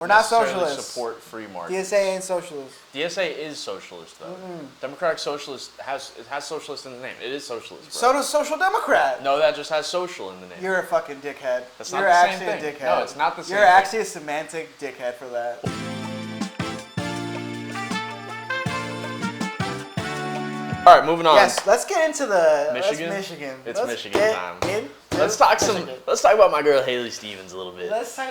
We're not necessarily socialists. support free markets. DSA ain't socialist. DSA is socialist though. Democratic Socialist has socialist in the name. It is socialist. Bro. So does Social Democrat. No, that just has social in the name. You're a fucking dickhead. That's not You're the same actually thing. a dickhead. No, it's not the same You're thing. actually a semantic dickhead for that. All right, moving on. Yes, let's get into the Michigan. Michigan. It's let's Michigan get time. into Let's talk Michigan. Let's talk about my girl Haley Stevens a little bit. Let's talk.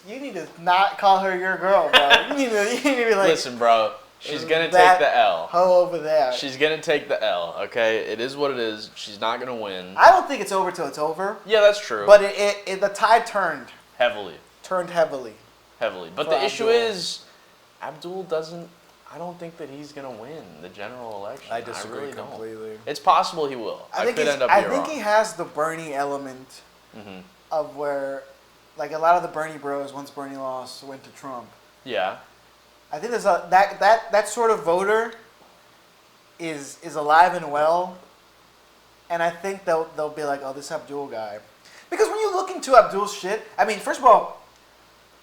You need to not call her your girl, bro. you need to be like. Listen, bro. She's gonna that take the L. Hoe over there. She's gonna take the L. Okay, it is what it is. She's not gonna win. I don't think it's over till it's over. Yeah, that's true. But the tide turned Heavily. heavily. But For the issue Abdul. is, Abdul doesn't. I don't think that he's gonna win the general election. I disagree really don't. completely. It's possible he will. I think could end up I being think wrong. he has the Bernie element of where, like a lot of the Bernie bros, once Bernie lost, went to Trump. Yeah. I think there's that sort of voter is alive and well, and I think they'll be like, oh, this Abdul guy, because when you look into Abdul's shit, I mean, first of all,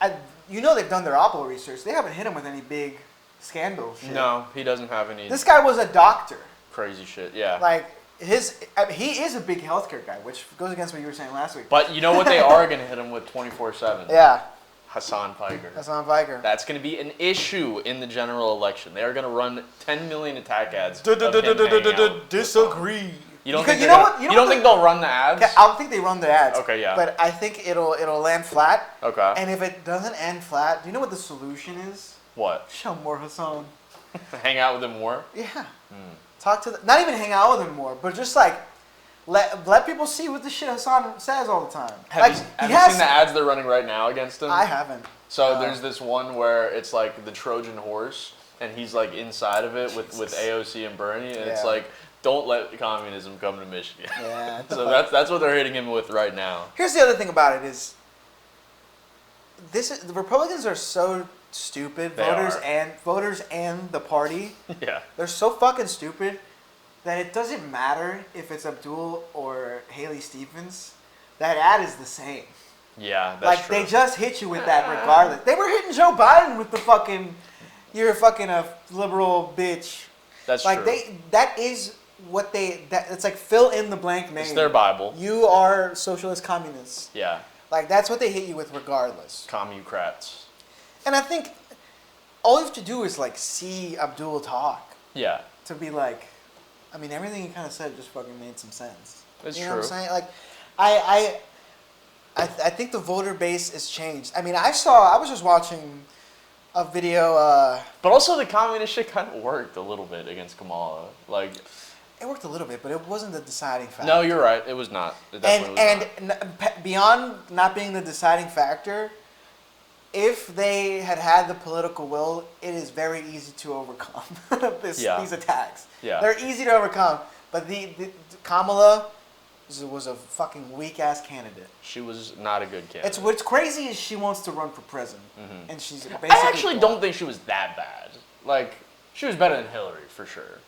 they've done their Oppo research. They haven't hit him with any big scandal shit. No, he doesn't have any This guy was a doctor. crazy shit. Yeah. Like he is a big healthcare guy, which goes against what you were saying last week. But you know what they are gonna hit him with 24/7? Yeah, Hassan Piker. Hassan Piker. That's going to be an issue in the general election. They are going to run 10 million attack ads. of him hanging out with Disagree. You don't Because think you they're know gonna- what? You don't think they'll run the ads? I don't think they run the ads. Okay, yeah. But I think it'll land flat. Okay. And if it doesn't end flat, do you know what the solution is? What? Show more Hassan. Hang out with him more? Yeah. Talk to not even hang out with him more, but just like let people see what the shit Hassan says all the time. Have you seen the ads they're running right now against him? I haven't. So there's this one where it's like the Trojan horse, and he's like inside of it with AOC and Bernie, and it's Yeah. like, don't let communism come to Michigan. Yeah. So that's what they're hitting him with right now. Here's the other thing about it is the Republicans are so stupid, They voters and the party. Yeah. They're so fucking stupid that it doesn't matter if it's Abdul or Haley Stevens. That ad is the same. Yeah, that's Like true. they just hit you with that regardless. They were hitting Joe Biden with the fucking, you're fucking a liberal bitch. That's like true. that is what it's like fill in the blank name. It's their Bible. You are socialist communists. Yeah. Like that's what they hit you with regardless. Commucrats. And I think all you have to do is like see Abdul talk Yeah. to be like, I mean, everything he kind of said just fucking made some sense. It's you true. know what I'm saying? Like, I think the voter base has changed. I mean, I was just watching a video. But also the communist shit kind of worked a little bit against Kamala. Like, It worked a little bit, but it wasn't the deciding factor. no, you're right. It was not. It definitely was not. Beyond not being the deciding factor, if they had the political will, it is very easy to overcome these attacks. Yeah. They're easy to overcome. But the Kamala was a fucking weak ass candidate. She was not a good candidate. What's crazy is she wants to run for president, and she's basically. I actually don't think she was that bad. Like, she was better than Hillary for sure.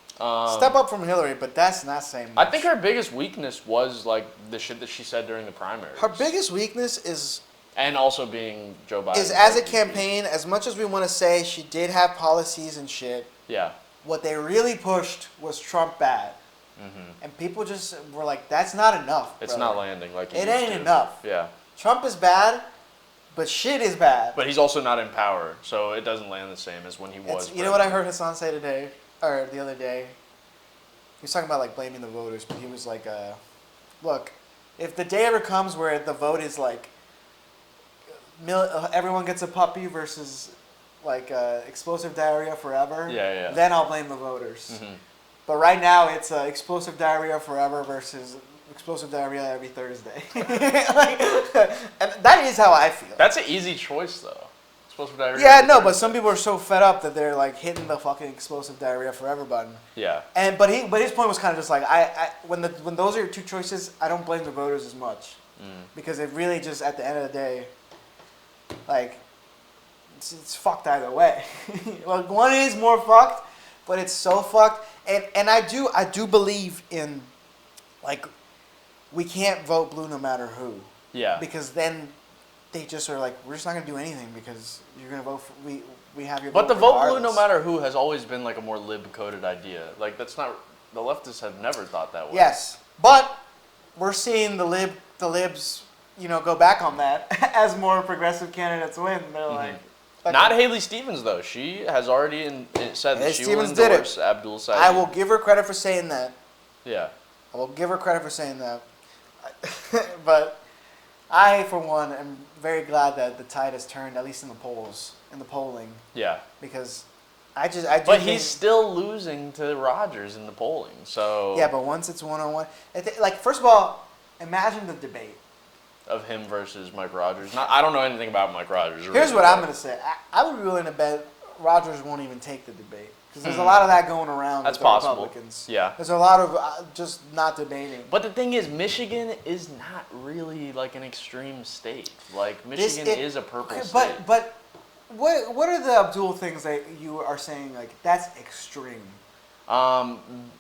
Step up from Hillary, but that's not saying much. I think her biggest weakness was like the shit that she said during the primaries. Her biggest weakness is and also being Joe Biden. as a campaign, as much as we want to say she did have policies and shit, Yeah. what they really pushed was Trump bad. And people just were like, that's not enough. It's brother. not landing like It used ain't to. enough. Yeah. Trump is bad, but shit is bad. But he's also not in power, so it doesn't land the same as when he was. You know what I heard Hassan say today, or the other day? He was talking about like blaming the voters, but he was like, look, if the day ever comes where the vote is like, everyone gets a puppy versus like explosive diarrhea forever, Yeah. then I'll blame the voters. But right now it's explosive diarrhea forever versus explosive diarrhea every Thursday. And that is how I feel. That's an easy choice though. Explosive diarrhea. Yeah, no, but some people are so fed up that they're like hitting the fucking explosive diarrhea forever button. Yeah. But his point was kind of just like when those are your two choices, I don't blame the voters as much because it really just at the end of the day, like it's fucked either way. Like one is more fucked, but it's so fucked. And I do believe in like we can't vote blue no matter who. Yeah. Because then they just are like, we're just not gonna do anything because you're gonna vote for we have your. But the vote vote blue, regardless. no matter who, has always been like a more lib-coded idea. Like that's not the leftists have never thought that way. Yes, but we're seeing the libs, go back on that as more progressive candidates win. They're like, Not Haley Stevens though. She has already said that Haley she Stevens will did it. endorse Abdul Saeed. I will give her credit for saying that. Yeah. I will give her credit for saying that. But I, for one, am very glad that the tide has turned, at least in the polls, in the polling, Yeah. because I do But think, he's still losing to Rogers in the polling. So yeah, but once it's one-on-one, like, first of all, imagine the debate. of him versus Mike Rogers. I don't know anything about Mike Rogers. Here's really, what I'm but- going to say. I would be willing to bet Rogers won't even take the debate. Because there's a lot of that going around That's with the possible. Republicans. Yeah. There's a lot of just not debating. But the thing is, Michigan is not really like an extreme state. Like Michigan is a purple okay, state. But what are the Abdul things that you are saying, like, that's extreme?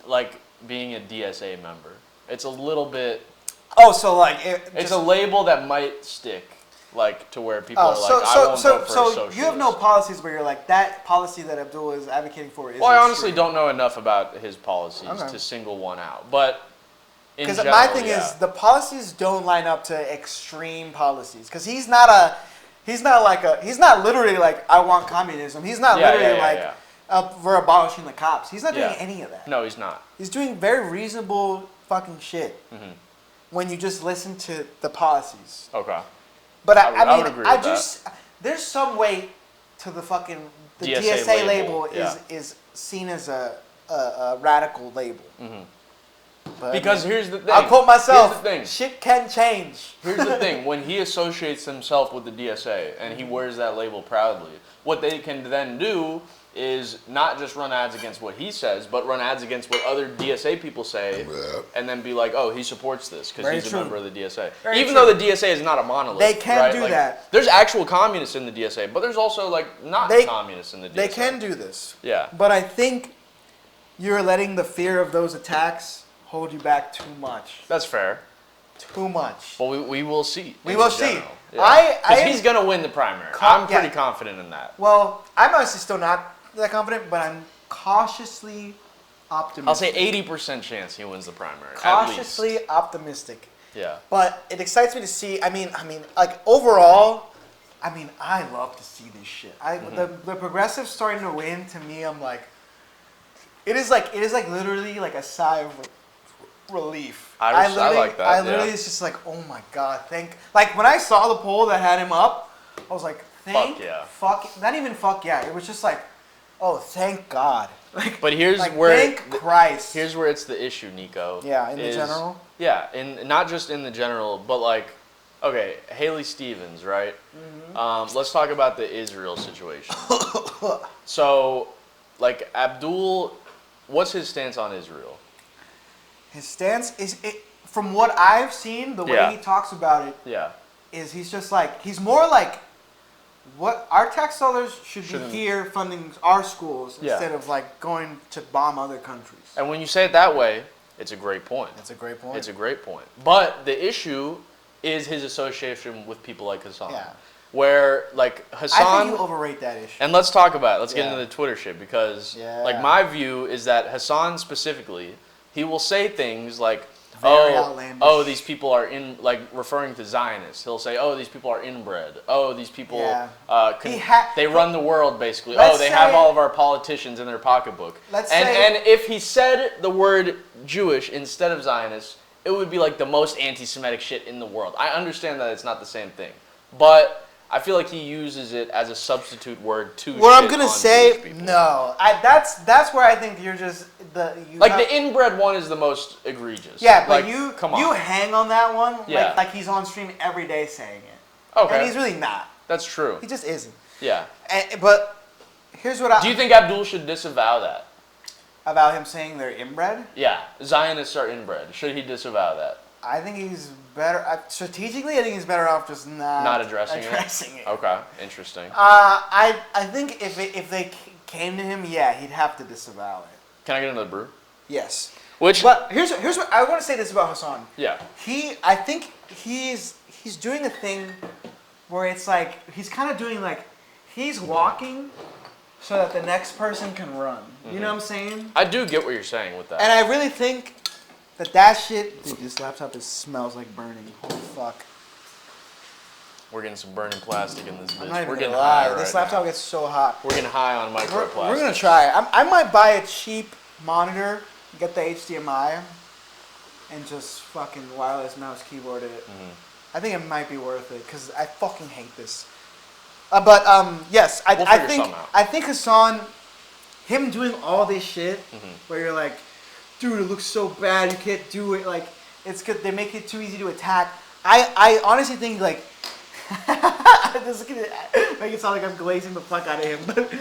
Like being a DSA member. It's a little bit. Oh, so like It's a label that might stick, like to where people are like, I won't vote for a socialist. you have no policies where you're like, that policy that Abdul is advocating for is. Well, I honestly extreme. don't know enough about his policies Okay. to single one out, but in Because general, my thing yeah. is the policies don't line up to extreme policies. Because he's not literally like, I want communism. He's not literally we're abolishing the cops. He's not doing any of that. No, he's not. He's doing very reasonable fucking shit. Mm-hmm. When you just listen to the policies. Okay. But I I would mean, agree I with just there's some weight to the fucking the DSA DSA label, label is seen as a radical label. Mhm. But, Because here's the thing. I'll quote myself. Here's the thing. Shit can change. Here's the thing. When he associates himself with the DSA and he wears that label proudly, what they can then do is not just run ads against what he says, but run ads against what other DSA people say, and then be like, oh, he supports this because Very he's true. a member of the DSA. Very Even true. though the DSA is not a monolith. They can right? do Like, that. There's actual communists in the DSA, but there's also like not communists in the DSA. They can do this. Yeah. But I think you're letting the fear of those attacks hold you back too much. That's fair. Too much. Well, we will see. We in will see. general. I Because am- he's going to win the primary. I'm pretty yeah. confident in that. Well, I'm honestly still not that confident, but I'm cautiously optimistic. I'll say 80% chance he wins the primary. Cautiously At least. optimistic. Yeah. But it excites me to see. I mean, like overall, I love to see this shit. The progressives starting to win. To me, I'm like, it is like literally like a sigh of relief. I like that, I literally, yeah. it's just like, oh my god, like when I saw the poll that had him up, I was like, Fuck yeah. not even fuck yeah. It was just like, oh, thank God. Like, But here's like, where thank Christ. Here's where it's the issue, Nico. Yeah, in the is- general? Yeah, in not just in the general, but like, okay, Haley Stevens, right? Mm-hmm. Let's talk about the Israel situation. So, like Abdul, what's his stance on Israel? His stance is, from what I've seen, the way Yeah. he talks about it, Yeah. is he's just like, he's more like, what our tax dollars should be Shouldn't- here funding our schools Yeah. instead of like going to bomb other countries. And when you say it that way, it's a great point. That's a great point. It's a great point. But the issue is his association with people like Hassan. Yeah. Where, like, Hassan... I think you overrate that issue. And let's talk about it. Let's get Yeah. into the Twitter shit because, Yeah. like, my view is that Hassan specifically, he will say things like, Very outlandish. oh, these people are in, like, referring to Zionists. He'll say, oh, these people are inbred. Oh, these people, Yeah. they run the world, basically. Let's Oh, they have say- all of our politicians in their pocketbook. Let's and, say- and if he said the word Jewish instead of Zionist, it would be, like, the most anti-Semitic shit in the world. I understand that it's not the same thing. But I feel like he uses it as a substitute word to what I'm shit gonna on say, Jewish people. no, that's where I think you're just The inbred one is the most egregious. yeah, but like, come on. you hang on that one Yeah. like he's on stream every day saying it. Okay. And he's really not. That's true. He just isn't. Yeah. But here's what Do you think Abdul should disavow that? about him saying they're inbred. Yeah. Zionists are inbred. Should he disavow that? I think he's better strategically. I think he's better off just not addressing it. Okay. Interesting. I think if they came to him, yeah, he'd have to disavow it. Can I get another brew? Yes. Which? But here's what I want to say this about Hassan. Yeah. I think he's doing a thing where it's like he's kind of doing like he's walking so that the next person can run. You know what I'm saying? I do get what you're saying with that. And I really think that shit. Dude, this laptop smells like burning. Holy fuck. We're getting some burning plastic in this bitch. I'm not even We're getting gonna lie. high This right laptop now. gets so hot. We're getting high on microplastics. We're gonna try. I might buy a cheap monitor, get the HDMI, and just fucking wireless mouse keyboard it. I think it might be worth it because I fucking hate this. But yes, We'll I figure think something out. I think Hassan, him doing all this shit, where you're like, dude, it looks so bad, you can't do it. Like, it's good. They make it too easy to attack. I honestly think like, this is gonna make it sound like I'm glazing the fuck out of him, but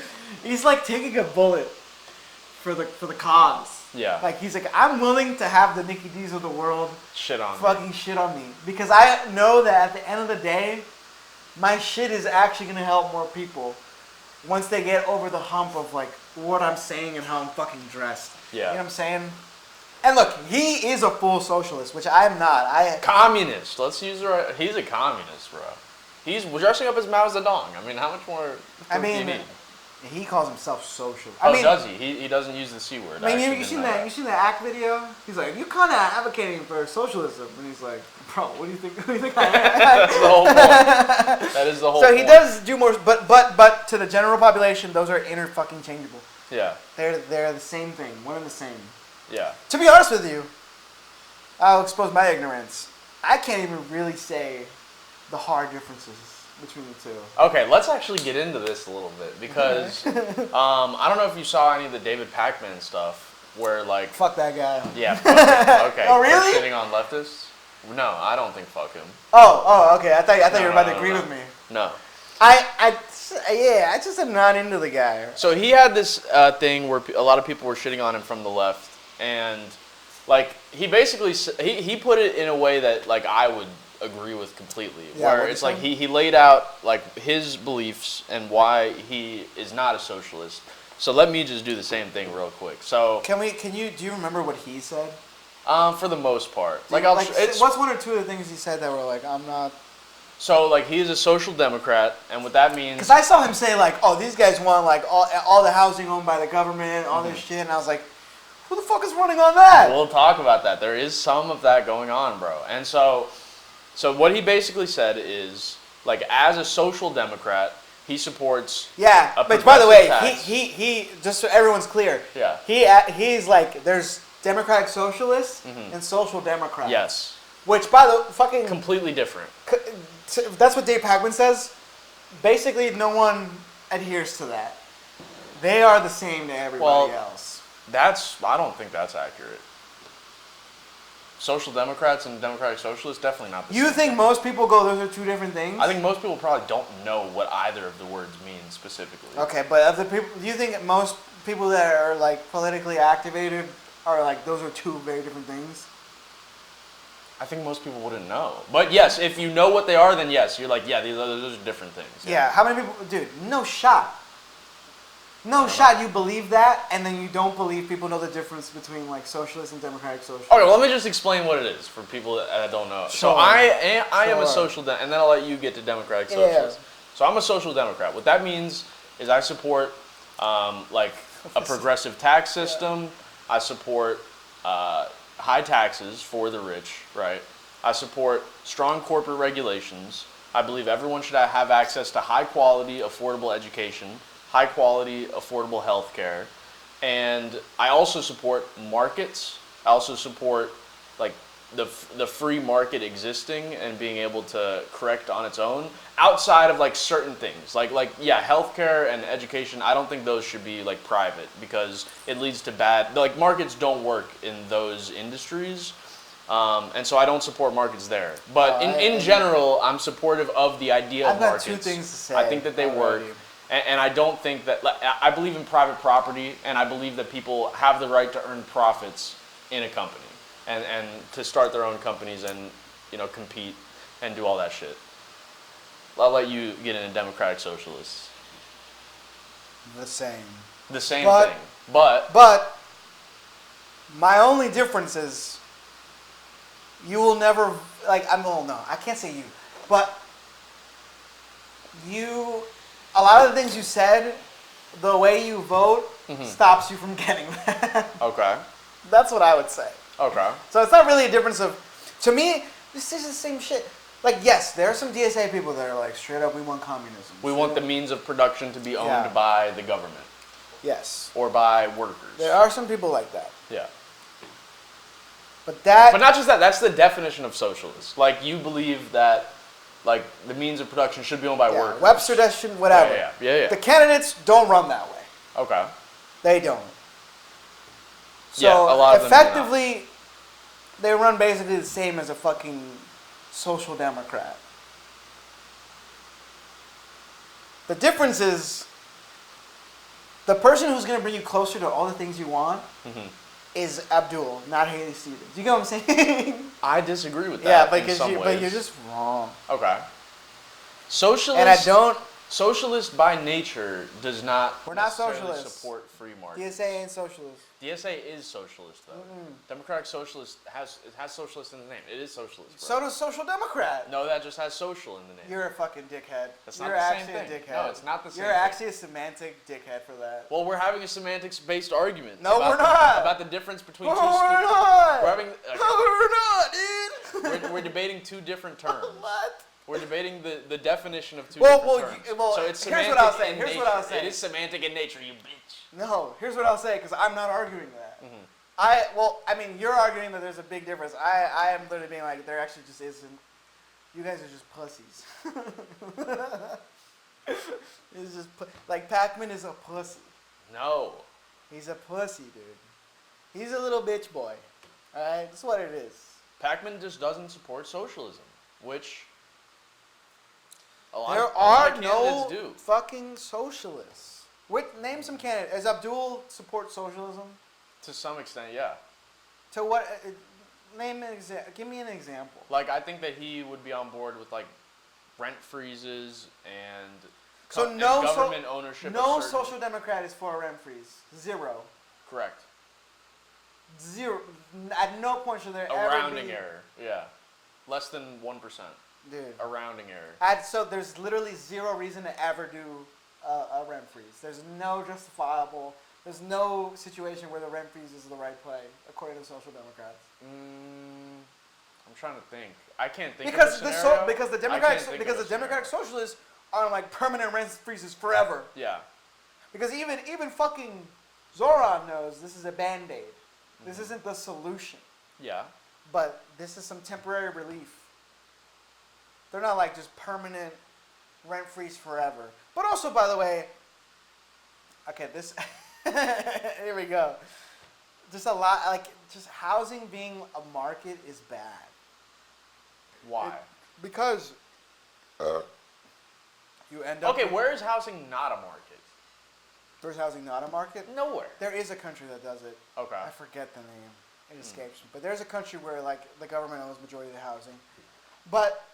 he's like taking a bullet for the cause. Yeah. Like he's like, I'm willing to have the Nikki D's of the world Shit on me. fucking shit on me because I know that at the end of the day, my shit is actually gonna help more people once they get over the hump of like what I'm saying and how I'm fucking dressed. Yeah. You know what I'm saying? And look, he is a full socialist, which I'm not. Communist. Let's use the right. He's a communist, bro. He's dressing up as Mao Zedong. I mean, how much more proof do you need? He calls himself social. Does he? He doesn't use the C word. I mean, you seen that? You seen the ACT video? He's like, "You kind of advocating for socialism," and he's like, "Bro, what do you think? What do you think I am?" That's the whole point. That is the whole So point. he does do more, but to the general population, those are inter fucking changeable. Yeah. They're the same thing, one and the same. Yeah. To be honest with you, I'll expose my ignorance. I can't even really say the hard differences between the two. Okay, let's actually get into this a little bit because I don't know if you saw any of the David Pakman stuff where like Fuck that guy. yeah, fuck him. Okay. Oh, really? For shitting on leftists? No, I don't think fuck him. Oh, okay. I thought you were about to No, agree no. with me. No. I just am not into the guy. So he had this thing where a lot of people were shitting on him from the left, and like he basically he put it in a way that like I would agree with completely. Yeah, where what'd it's you like say? he laid out like his beliefs and why he is not a socialist. So let me just do the same thing real quick. So Do you remember what he said? for the most part, it's what's one or two of the things he said that were like, I'm not. so like he is a social democrat, and what that means. Because I saw him say like, oh, these guys want like all the housing owned by the government, all this shit, and I was like, who the fuck is running on that? We'll talk about that. There is some of that going on, bro. And so what he basically said is, like, as a social democrat, he supports. Yeah, a but by the way, progressive tax. he just so everyone's clear. Yeah. He's like, there's democratic socialists and social democrats. Yes. Which, by the fucking Completely different. that's what Dave Pakman says. Basically, no one adheres to that. They are the same to everybody else. I don't think that's accurate. Social democrats and democratic socialists, definitely not the same. You think most people go, those are two different things? I think most people probably don't know what either of the words mean specifically. Okay, but of the people, do you think most people that are like politically activated are like, those are two very different things? I think most people wouldn't know. But yes, if you know what they are, then yes, you're like, yeah, those are different things. Yeah, how many people, dude, no shot. No shot you believe that, and then you don't believe people know the difference between like socialist and democratic socialist. Okay, well, let me just explain what it is for people that don't know. So Sure. I am a Sure. social, and then I'll let you get to democratic Yeah. socialist. So I'm a social democrat. What that means is I support like a progressive tax system. I support high taxes for the rich, right? I support strong corporate regulations. I believe everyone should have access to high quality, affordable education, high quality, affordable health care. And I also support markets. I also support like the free market existing and being able to correct on its own outside of like certain things. Like yeah, healthcare and education, I don't think those should be like private because it leads to bad, like markets don't work in those industries. And so I don't support markets there. But in general, I'm supportive of the idea of markets. I've got two things to say. I think that they work. And I don't think that, I believe in private property, and I believe that people have the right to earn profits in a company and to start their own companies and, you know, compete and do all that shit. I'll let you get into democratic socialists. The same. The same But- thing. But my only difference is you will never, like, no, I can't say you, but a lot of the things you said, the way you vote stops you from getting that. Okay. That's what I would say. Okay. So it's not really a difference of, to me, this is the same shit. Like, yes, there are some DSA people that are like, straight up, we want communism. We want the means of production to be owned Yeah. by the government Yes. or by workers. There are some people like that. Yeah. But that... But not just that, that's the definition of socialist. Like, you believe that, like, the means of production should be owned by yeah, workers. Webster definition, whatever. Yeah. The candidates don't run that way. Okay. They don't. So Yeah, a lot of them do not. effectively, they run basically the same as a fucking social democrat. The difference is the person who's going to bring you closer to all the things you want is Abdul, not Haley Stevens. You get what I'm saying? I disagree with Yeah, that. in because some but ways. you're just wrong. Okay. Socialist. And I don't. Socialist by nature does not. We're not necessarily socialists. Support free market. DSA ain't socialist. DSA is socialist though. Democratic Socialist has socialist in the name. It is socialist. Bro. So does Social Democrat. No, that just has social in the name. You're a fucking dickhead. That's not You're the same actually thing. a dickhead. No, it's not the same You're thing. actually a semantic dickhead for that. Well, we're having a semantics-based argument. No, about we're not. About the difference between No, two. we're not. We're having. No, we're not, dude. We're debating two different terms. What? We're debating the definition of two Well, different terms. So it's here's semantic what I'll say. in Here's nature. what I'll say. It is semantic in nature, you bitch. No, here's what I'll say, because I'm not arguing that. I mean, you're arguing that there's a big difference. I am literally being like, there actually just isn't. You guys are just pussies. It's just, like, Pac-Man is a pussy. No. He's a pussy, dude. He's a little bitch boy. Alright? That's what it is. Pac-Man just doesn't support socialism, which a lot There of are candidates no do. fucking socialists. Name some candidates. Does Abdul support socialism? To some extent, yeah. To what? Name an example. Give me an example. Like, I think that he would be on board with, like, rent freezes and, So and no government ownership. No of certain, social democrat is for a rent freeze. Zero. Correct. Zero. At no point should there A ever rounding be. error, yeah. Less than 1%. Dude. A rounding error. So there's literally zero reason to ever do a rent freeze. There's no justifiable. There's no situation where the rent freeze is the right play, according to social democrats. I'm trying to think. I can't think Because of a scenario. because the I can't democratic think because of a the democratic scenario. socialists are on like permanent rent freezes forever. Yeah. Because even fucking Zoran knows this is a band-aid. This isn't the solution. Yeah. But this is some temporary relief. They're not like just permanent rent freeze forever. But also, by the way, okay, this here we go. Just a lot like just housing being a market is bad. Why? Because you end up Okay, where is housing not a market? There's housing not a market? Nowhere. There is a country that does it. Okay. I forget the name. It escapes me. But there's a country where like the government owns majority of the housing. But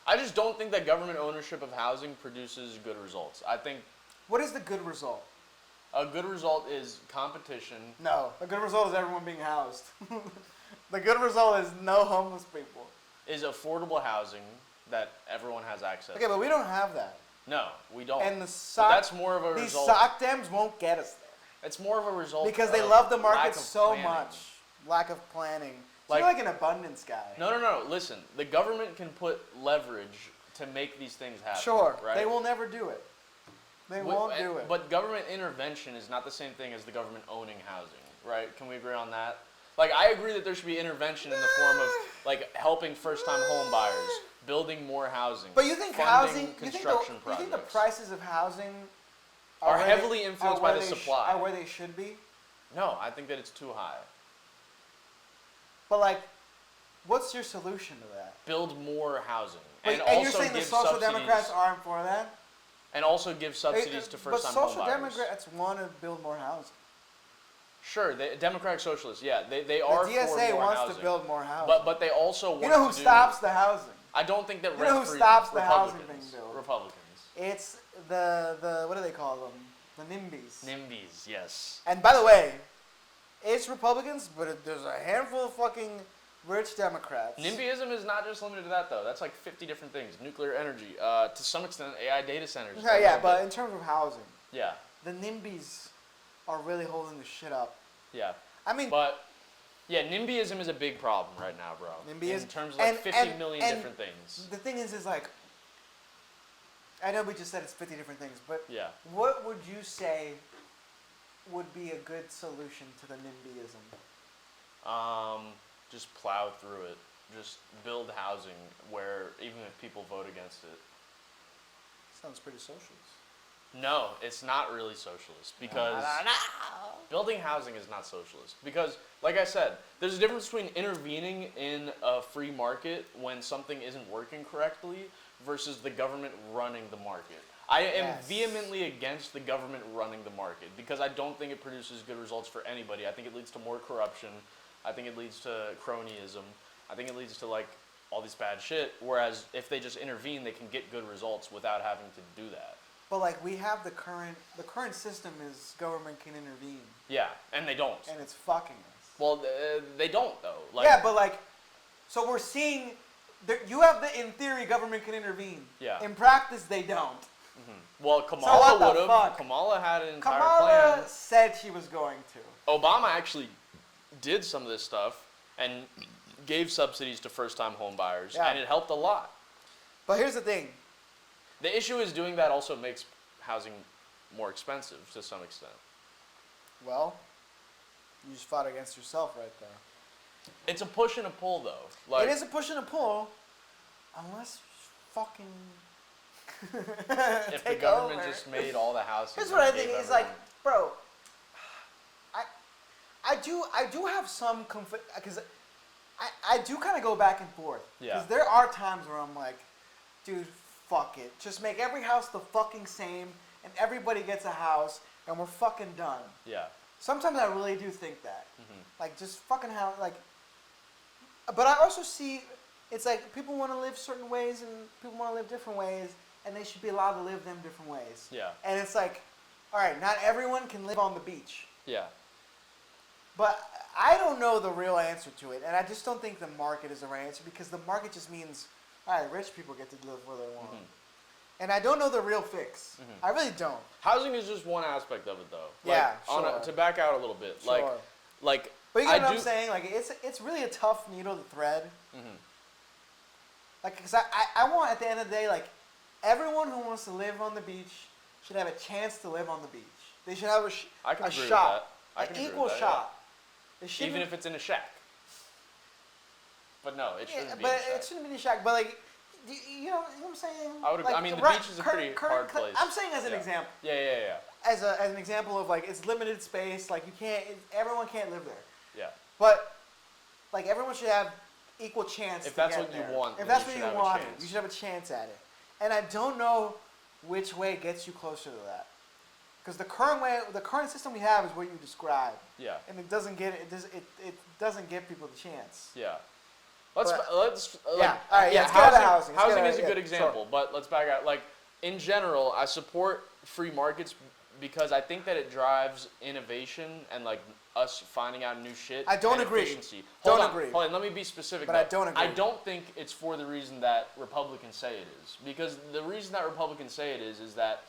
I just don't think that government ownership of housing produces good results. I think what is the good result? a good result is competition. No. The good result is everyone being housed. The good result is no homeless people. Is affordable housing that everyone has access Okay, but we don't have that. No, we don't. And the But sock, that's more of a these result. sock dams won't get us there. It's more of a result Because they of love the lack market of so planning. much. Lack of planning. So Like- you're like an abundance guy. No. Listen, the government can put leverage to make these things happen. Sure. Right? They will never do it. They won't do it. But government intervention is not the same thing as the government owning housing, right? Can we agree on that? Like, I agree that there should be intervention in the form of, like, helping first-time home buyers, building more housing. But you think funding housing, you construction think the projects. prices of housing Are where heavily influenced by where the they supply. are where they should be? No, I think that it's too high. But like, what's your solution to that? Build more housing. But, And and also you're saying the give social subsidies, democrats aren't for that? and also give subsidies to first-time But home social buyers. democrats want to build more housing. Sure, Democratic Socialists, yeah, they The are for DSA more wants housing. to build more housing. But they also want you know who to do, stops the housing? I don't think that You know who rent-free stops the housing Republicans. being built? Republicans. It's the what do they call them? The NIMBYs. NIMBYs, yes. And by the way, it's Republicans, but there's a handful of fucking rich Democrats. NIMBYism is not just limited to that, though. That's like 50 different things. Nuclear energy, to some extent, AI data centers. Yeah, but in terms of housing, yeah, the NIMBYs are really holding the shit up. yeah. I mean, But yeah, NIMBYism is a big problem right now, bro. NIMBYism In terms of like 50 million and different things. the thing is like, I know we just said it's 50 different things, but Yeah. what would you say would be a good solution to the NIMBYism? Just plow through it. Just build housing where even if people vote against it. Sounds pretty socialist. No, it's not really socialist because building housing is not socialist. Because, like I said, there's a difference between intervening in a free market when something isn't working correctly versus the government running the market. I am vehemently against the government running the market because I don't think it produces good results for anybody. I think it leads to more corruption. I think it leads to cronyism. I think it leads to like all this bad shit. Whereas if they just intervene, they can get good results without having to do that. But like we have the current system is government can intervene. Yeah, and they don't. And it's fucking us. Well, they don't though. Like, yeah, but like, so we're seeing, you have the in theory government can intervene. Yeah. In practice, they don't. Mm-hmm. Well, Kamala would have. Kamala had an entire Kamala plan. said she was going to. Obama actually did some of this stuff and gave subsidies to first-time home buyers, and it helped a lot. But here's the thing. The issue is doing that also makes housing more expensive to some extent. Well, you just fought against yourself right there. It's a push and a pull, though. Like, it is a push and a pull, unless fucking if the government just made all the houses. Here's what I think is like, bro. I do have some conflict because I do kind of go back and forth. Yeah. Because there are times where I'm like, dude, fuck it. Just make every house the fucking same, and everybody gets a house, and we're fucking done. Yeah. Sometimes I really do think that. Mm-hmm. Like, just fucking how, like. But I also see, it's like people want to live certain ways, and people want to live different ways, and they should be allowed to live them different ways. Yeah. And it's like, all right, not everyone can live on the beach. Yeah. But I don't know the real answer to it, and I just don't think the market is the right answer because the market just means, all right, rich people get to live where they want. Mm-hmm. And I don't know the real fix. Mm-hmm. I really don't. Housing is just one aspect of it, though. Yeah, sure. To back out a little bit, sure. like. But you know what I'm saying? Like, it's really a tough needle to thread. Mm-hmm. Like, because I want, at the end of the day, like, everyone who wants to live on the beach should have a chance to live on the beach. They should have a shot. An equal shot. Yeah. Even if it's in a shack. But no, it shouldn't be. But in a shack. it shouldn't be in a shack. But like, you know what I'm saying? I mean, the beach is a pretty hard place. I'm saying as an example. Yeah. As an example of like, it's limited space. Like everyone can't live there. Yeah. But like, everyone should have equal chance. If that's what you want. If that's what you want, you should have a chance at it. And I don't know which way gets you closer to that. Because the current system we have is what you described. Yeah. And it doesn't give people the chance. Yeah. All right. Let's get out of housing. Housing is a good example, but let's back out. Like, in general, I support free markets because I think that it drives innovation and like us finding out new shit. I don't agree. Efficiency. Hold on. Let me be specific. But I don't agree. I don't think it's for the reason that Republicans say it is. Because the reason that Republicans say it is that,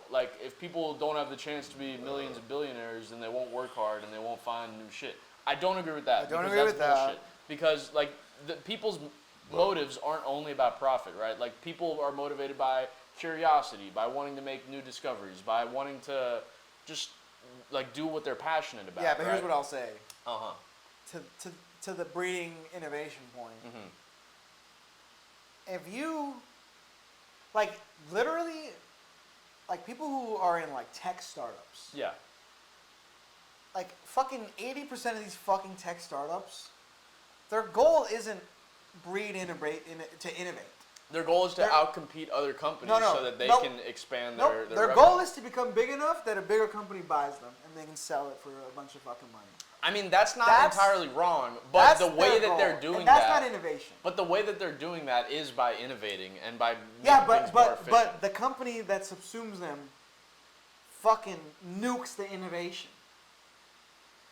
like, if people don't have the chance to be millions of billionaires, then they won't work hard and they won't find new shit. I don't agree with that. I don't agree with that. Because, like, people's motives aren't only about profit, right? Like, people are motivated by curiosity, by wanting to make new discoveries, by wanting to just, like, do what they're passionate about. Yeah, but here's what I'll say. Uh-huh. To the breeding innovation point. Mm-hmm. If you, like, literally, like, people who are in, like, tech startups. Yeah. Like, fucking 80% of these fucking tech startups, their goal isn't to innovate. Their goal is to outcompete other companies so that they can expand their Their goal is to become big enough that a bigger company buys them and they can sell it for a bunch of fucking money. I mean, that's entirely wrong, but the way that they're doing that's not innovation. But the way that they're doing that is by innovating and by making things more but efficient. the company that subsumes them fucking nukes the innovation.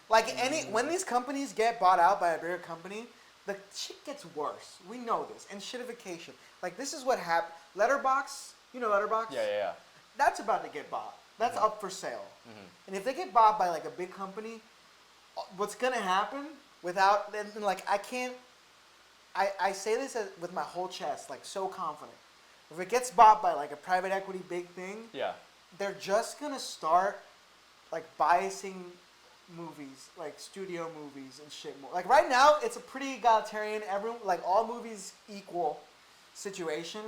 Like when these companies get bought out by a bigger company, the shit gets worse. We know this. And shitification. Like, this is what happened. Letterbox, you know Letterbox? Yeah. That's about to get bought. That's Mm-hmm. up for sale. And if they get bought by like a big company, what's gonna happen without, and like I can't, I say this with my whole chest, like so confident. If it gets bought by like a private equity big thing, Yeah. they're just gonna start like biasing movies, like studio movies and shit more. Like right now, it's a pretty egalitarian, everyone, like all movies equal situation.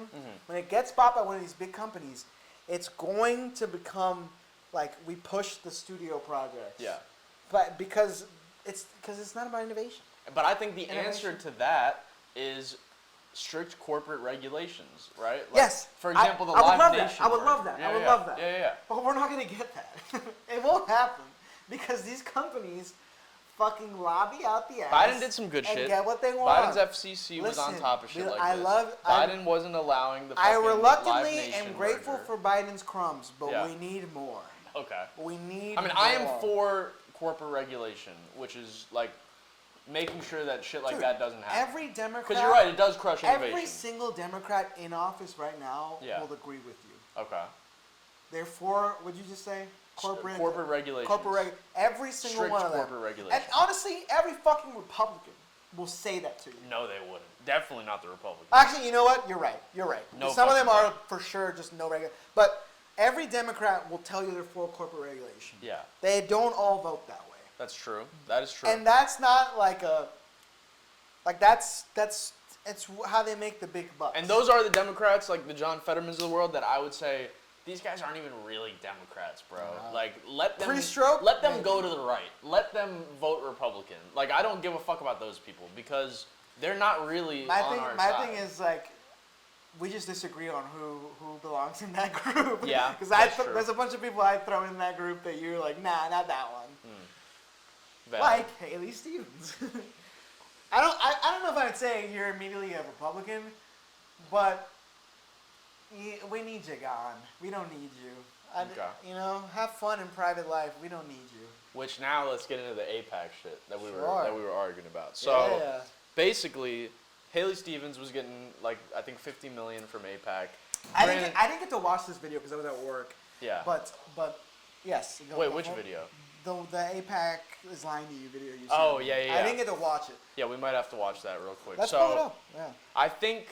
When it gets bought by one of these big companies, it's going to become like we push the studio projects. Yeah. But because it's not about innovation. But I think the Innovation. answer to that is strict corporate regulations, right? Like, Yes. For example, the I would Live love Nation. that. I would love merger. that. I would love that. Yeah. But we're not gonna get that. It won't happen because these companies fucking lobby out the ass. Biden did some good and shit. get what they want. Biden's FCC was on Listen, top of shit like I this. love- Biden wasn't allowing the I fucking Live reluctantly Nation am grateful merger. for Biden's crumbs, but Yeah. we need more. Okay. We need. I mean, I am more. for corporate regulation, which is like making sure that shit like Dude, that doesn't happen. Every Democrat. Because you're right, it does crush innovation. Every single Democrat in office right now Yeah. will agree with you. Okay. Therefore, what'd you just say? Corporate regulations. Every single Strict one of them. corporate regulations. And honestly, every fucking Republican will say that to you. No, they wouldn't. Definitely not the Republicans. Actually, you know what? You're right. You're right. No Some of them fucking are for sure just no regular. But every Democrat will tell you they're for corporate regulation. Yeah. They don't all vote that way. That's true. That is true. And that's not like a. Like that's it's how they make the big bucks. And those are the Democrats, like the John Fettermans of the world, that I would say these guys aren't even really Democrats, bro. Like let them Pre-stroke? let them Maybe. go to the right. Let them vote Republican. Like I don't give a fuck about those people because they're not really My on thing, our my side. thing is like, we just disagree on who belongs in that group. Yeah, because that's true. there's a bunch of people I throw in that group that you're like, nah, not that one. Valid. Like Haley Stevens. I don't know if I'd say you're immediately a Republican, but we need you gone. We don't need you. Okay. You know, have fun in private life. We don't need you. Which now let's get into the APAC shit that we Sure. were arguing about. So Yeah. basically, Haley Stevens was getting like I think $50 million from APAC. I Granted- didn't get to watch this video because I was at work. Yeah. But yes. Wait, which video? The APAC is lying to you video you Oh, sent me. yeah. I didn't get to watch it. Yeah, we might have to watch that real quick. Let's so pull it up. Yeah. I think,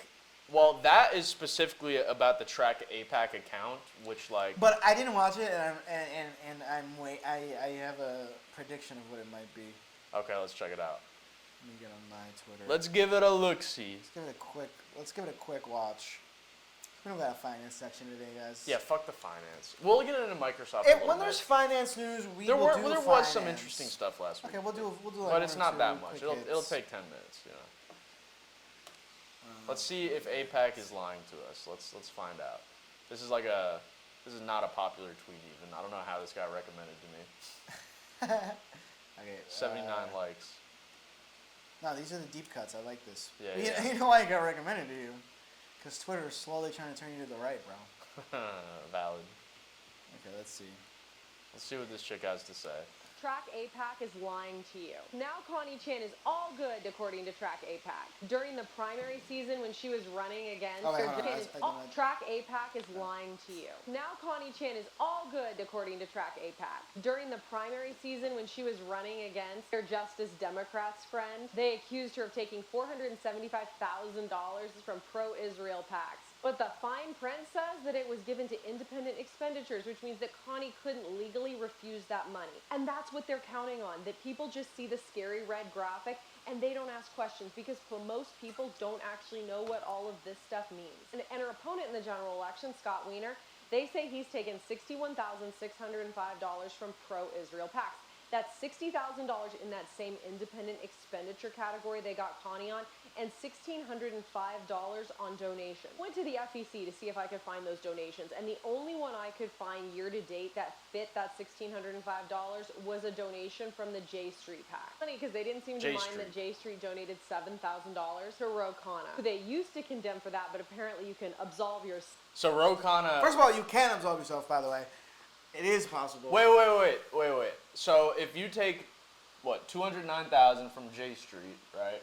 well, that is specifically about the Track APAC account, which like. But I didn't watch it, and I have a prediction of what it might be. Okay, let's check it out. Let me get on my Twitter. Let's give it a look-see. Let's give it a quick watch. We don't got a finance section today, guys. Yeah, fuck the finance. We'll get into Microsoft. A little When bit. there's finance news, there will do was finance. some interesting stuff last week. Okay, we'll do like but one it's or not two that much. quick It'll hits. take 10 minutes, you know. Let's see if APAC is lying to us. Let's find out. This is not a popular tweet even. I don't know how this got recommended to me. Okay. 79 likes. No, these are the deep cuts. I like this. Yeah, you, yeah. you know why it got recommended to you? Because Twitter is slowly trying to turn you to the right, bro. Valid. Okay, let's see. Let's see what this chick has to say. Track APAC is lying to you. Now Connie Chan is all good, according to Track APAC. During the primary season when she was running against Oh, wait, hold on. Chan is I don't know. Track APAC is lying to you. Now Connie Chan is all good, according to Track APAC. During the primary season when she was running against their Justice Democrats friend, they accused her of taking $475,000 from pro-Israel PACs. But the fine print says that it was given to independent expenditures, which means that Connie couldn't legally refuse that money. And that's what they're counting on, that people just see the scary red graphic and they don't ask questions because most people don't actually know what all of this stuff means. And her opponent in the general election, Scott Wiener, they say he's taken $61,605 from pro-Israel PACs. That's $60,000 in that same independent expenditure category they got Connie on, and $1,605 on donations. Went to the FEC to see if I could find those donations, and the only one I could find year to date that fit that $1,605 was a donation from the J Street PAC. Funny, because they didn't seem to J mind Street. that J Street donated $7,000 to Ro Khanna, who they used to condemn for that, but apparently you can absolve your. So Ro Khanna. First of all, you can absolve yourself, by the way. It is possible. Wait. So if you take, what, $209,000 from J Street, right?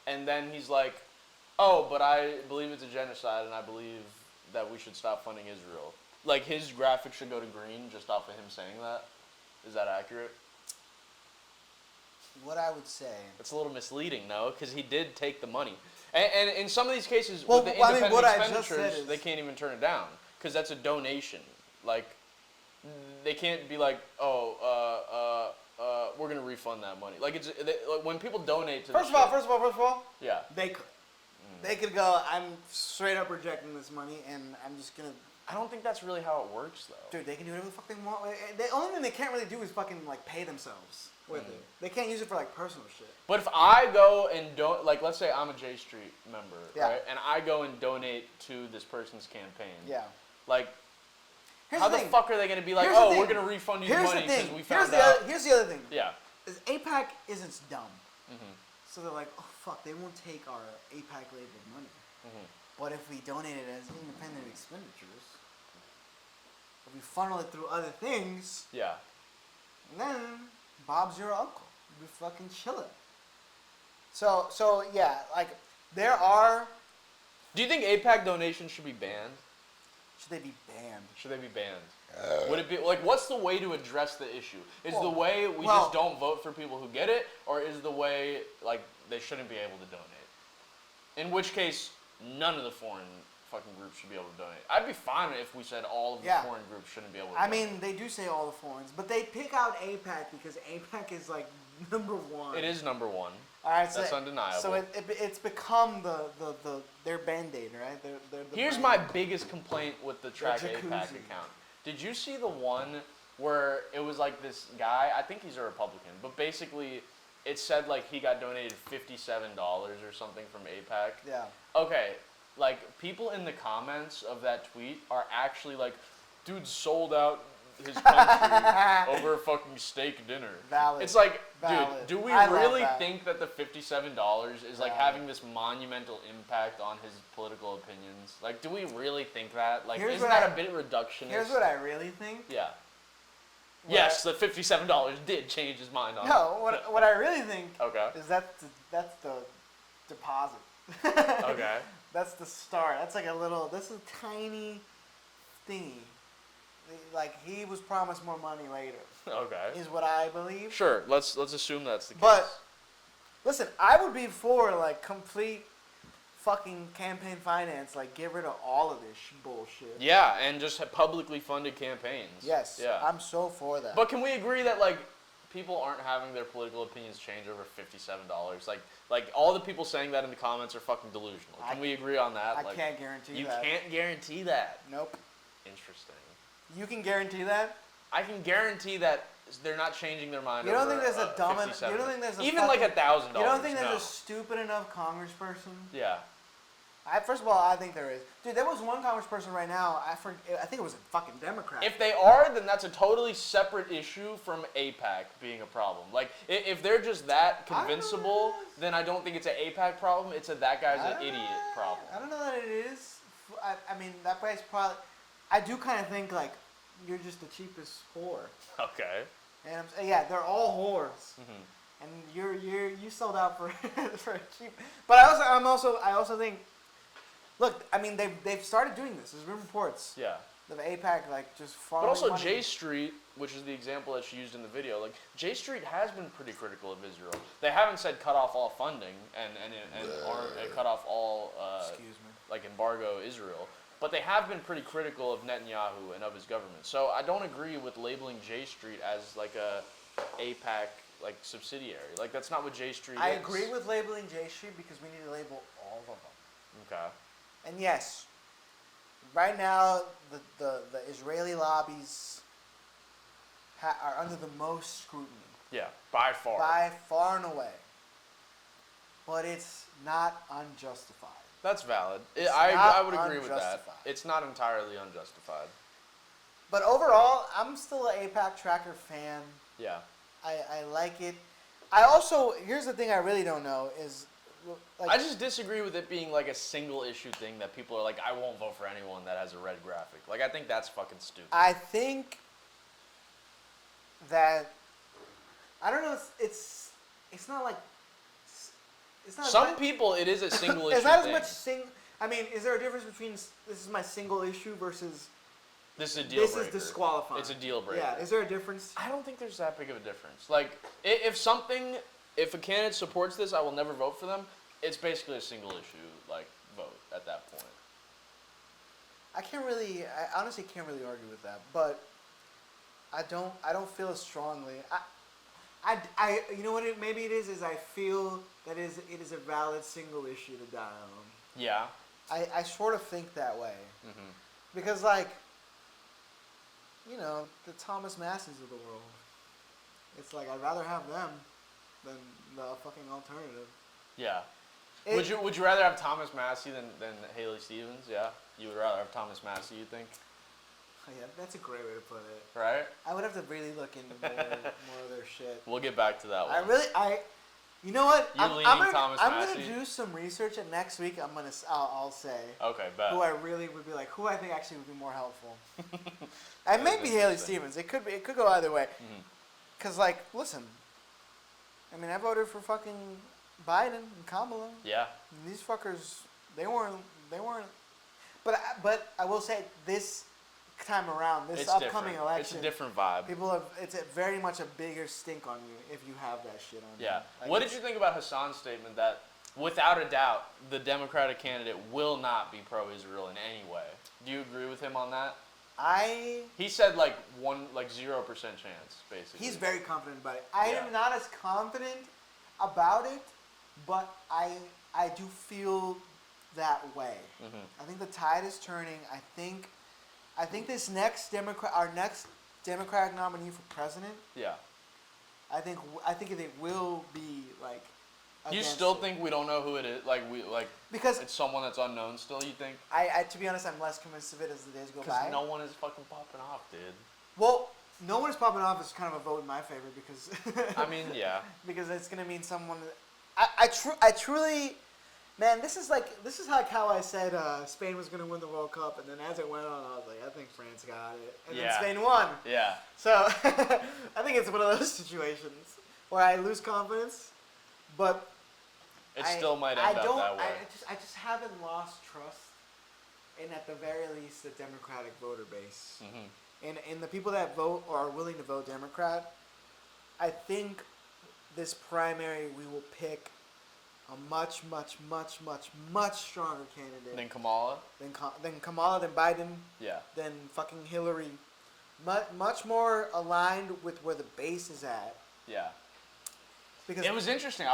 and then he's like, oh, but I believe it's a genocide, and I believe that we should stop funding Israel. Like, his graphic should go to green just off of him saying that. Is that accurate? What I would say. It's a little misleading, no? Because he did take the money. And in some of these cases, Well, with the I mean, independent what I just said expenditures, is- they can't even turn it down. Because that's a donation. Like, they can't be like, oh, we're going to refund that money. Like, like, when people donate to First the of all, yeah. they could. They could go, I'm straight up rejecting this money, and I'm just gonna. I don't think that's really how it works, though. Dude, they can do whatever the fuck they want. The only thing they can't really do is fucking like pay themselves with it. They can't use it for like personal shit. But if I go and don't, like, let's say I'm a J Street member, Yeah. right? And I go and donate to this person's campaign. Yeah. like, Here's how the the thing. fuck are they going to be like, Here's the oh, thing. we're going to refund you the Here's money the because thing. we Here's found the out? other, here's the other thing. Yeah. Is APAC isn't dumb. Mm-hmm. So they're like, oh fuck, they won't take our APAC labeled money. Mm-hmm. But if we donate it as independent expenditures, if we funnel it through other things, Yeah. then Bob's your uncle. We fucking chillin'. So yeah, like there are. Do you think APAC donations should be banned? Should they be banned? Should they be banned? Would it be like, what's the way to address the issue? Is the Well- way we well- just don't vote for people who get it, or is the way like they shouldn't be able to donate? In which case, none of the foreign fucking groups should be able to donate. I'd be fine if we said all of the Yeah. foreign groups shouldn't be able to I donate. mean, they do say all the foreigners, but they pick out APAC because APAC is like number one. It is number one. All right, That's so, undeniable. So it's become the their band-aid, right? They're the Here's brand. my biggest complaint with the Track APAC jacuzzi. account. Did you see the one where it was like this guy, I think he's a Republican, but basically it said like he got donated $57 or something from APAC. Yeah. Okay, like people in the comments of that tweet are actually like, dude sold out his country over a fucking steak dinner. Valid. It's like, Valid. dude, do we I love really that. think that the $57 is like Valid. having this monumental impact on his political opinions? Like, do we really think that? Like, Here's isn't what that I- a bit reductionist? Here's what I really think. Yeah. What Yes, the $57 did change his mind on No, what I really think it. Okay. is that's the deposit. Okay. That's the start. That's like a little. That's a tiny thingy. Like he was promised more money later. Okay. Is what I believe. Sure. Let's assume that's the case. But listen, I would be for like complete fucking campaign finance. Like get rid of all of this bullshit. yeah, and just have publicly funded campaigns. Yes. Yeah. I'm so for that. But can we agree that like people aren't having their political opinions change over $57? Like all the people saying that in the comments are fucking delusional. Can we agree on that? I like, can't guarantee you that. can't guarantee that. Nope. Interesting. You can guarantee that. I can guarantee that they're not changing their mind. You don't over, think there's a dumb en- 57. you don't think there's a even like fucking- $1,000? You don't think there's no. a stupid enough congressperson? Yeah. First of all, I think there is. Dude, there was one congressperson right now. I think it was a fucking Democrat. If they are, then that's a totally separate issue from APAC being a problem. Like, if they're just that I don't convincible, know. then I don't think it's an APAC problem. It's a that guy's I an don't idiot know. problem. I don't know that it is. I mean, that guy's probably. I do kind of think like you're just the cheapest whore. Okay. And I'm saying, yeah, they're all whores. Mhm. And you sold out for for cheap. But I also think. Look, I mean they've started doing this. There's been reports. Yeah. The APAC like just But funneling also money. J Street, which is the example that she used in the video, like J Street has been pretty critical of Israel. They haven't said cut off all funding and cut off all Excuse me. like embargo Israel, but they have been pretty critical of Netanyahu and of his government. So I don't agree with labeling J Street as like a APAC like subsidiary. Like that's not what J Street I is. agree with labeling J Street because we need to label all of them. Okay. And yes, right now the Israeli lobbies are under the most scrutiny Yeah, by far. by far and away. But it's not unjustified. That's valid. It's I not would agree with that. unjustified. It's not entirely unjustified. But overall, I'm still an APAC Tracker fan. Yeah. I like it. I also, here's the thing I really don't know is, like, I just disagree with it being like a single issue thing that people are like, I won't vote for anyone that has a red graphic. Like, I think that's fucking stupid. I think that I don't know. It's not like it's not. Some as much, people, it is a single issue it's not as thing. much I mean, is there a difference between this is my single issue versus This is a deal this breaker. is disqualifying? It's a deal breaker. Yeah. Is there a difference? I don't think there's that big of a difference. Like, if a candidate supports this, I will never vote for them. It's basically a single issue, like, vote at that point. I honestly can't really argue with that, but I don't feel as strongly. You know what maybe it is I feel that it is a valid single issue to die on. Yeah. I sort of think that way. Mm-hmm. Because, like, you know, the Thomas Masseys of the world. It's like, I'd rather have them than the fucking alternative. Yeah. It- Would you rather have Thomas Massey than Haley Stevens? Yeah. You would rather have Thomas Massey, you think? Yeah, that's a great way to put it. Right? I would have to really look into more of their shit. We'll get back to that one. You know what? You're leaning Thomas I'm Massey? gonna do some research, and next week I'll say Okay, bet. who I really would be like, who I think actually would be more helpful. And maybe Haley Stevens. It could go either way. Mhm. Cause like, listen, I mean, I voted for fucking Biden and Kamala. Yeah. And these fuckers, they weren't. But I will say this time around, this It's upcoming different. election, It's a different vibe. people have. It's very much a bigger stink on you if you have that shit on you. Yeah. Like, What did you think about Hassan's statement that, without a doubt, the Democratic candidate will not be pro-Israel in any way? Do you agree with him on that? He said like 0% chance, basically. He's very confident about it. I Yeah. am not as confident about it, but I do feel that way. Mhm. I think the tide is turning. I think this our next Democratic nominee for president, Yeah. I think it will be like. You against still it. think we don't know who it is? Because it's someone that's unknown still, you think? I to be honest, I'm less convinced of it as the days go by. Because no one is fucking popping off, dude. Well, no one is popping off is kind of a vote in my favor because. I mean, yeah. Because it's gonna mean someone. I truly, man, this is like how I said Spain was gonna win the World Cup, and then as it went on, I was like, I think France got it, and Yeah. then Spain won. Yeah. So I think it's one of those situations where I lose confidence, but It still might end up that way. I just haven't lost trust in, at the very least, the Democratic voter base. Mhm. And the people that vote or are willing to vote Democrat, I think this primary we will pick a much, much, much, much, much stronger candidate Then Kamala? than Kamala, than Biden, Yeah. than fucking Hillary. Much more aligned with where the base is at. Yeah. Because It was interesting.